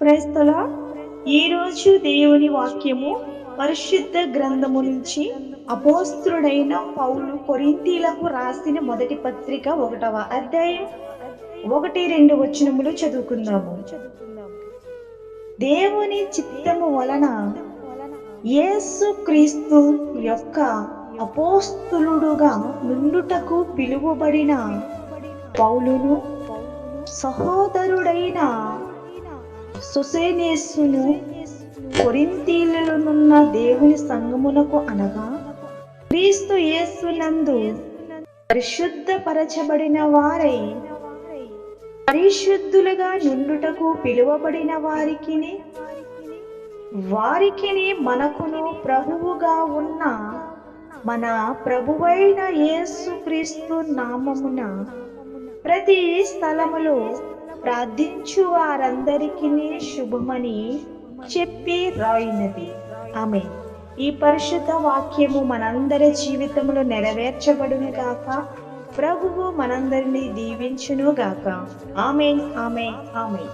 క్రైస్తలా ఈరోజు దేవుని వాక్యము పరిశుద్ధ గ్రంథము నుంచి అపోస్తుడైన పౌలు కొరింథీలకు రాసిన మొదటి పత్రిక 1వ అధ్యాయం 1-2 వచనములు చదువుకుందాము. దేవుని చిత్తము వలన యేసు క్రీస్తు యొక్క అపోస్తులుడుగా నుండుటకు పిలువబడిన పౌలును, సహోదరుడైన సోసెనేసును, కొరింథీయులనున్న దేవుని సంఘమునకు అనగా క్రీస్తు యేసునందు పరిశుద్ధపరచబడిన వారై పరిశుద్ధులుగా నుండుటకు పిలువబడిన వారికిని మనకును ప్రభువుగా ఉన్న మన ప్రభువైన యేసు క్రీస్తు నామమున ప్రతి స్థలములో ప్రార్థించు వారందరికీ శుభమని చెప్పి రాయినది. ఆమేన్. ఈ పరిశుద్ధ వాక్యము మనందరి జీవితంలో నెరవేర్చబడును గాక. ప్రభువు మనందరినీ దీవించును గాక. ఆమేన్, ఆమేన్, ఆమేన్.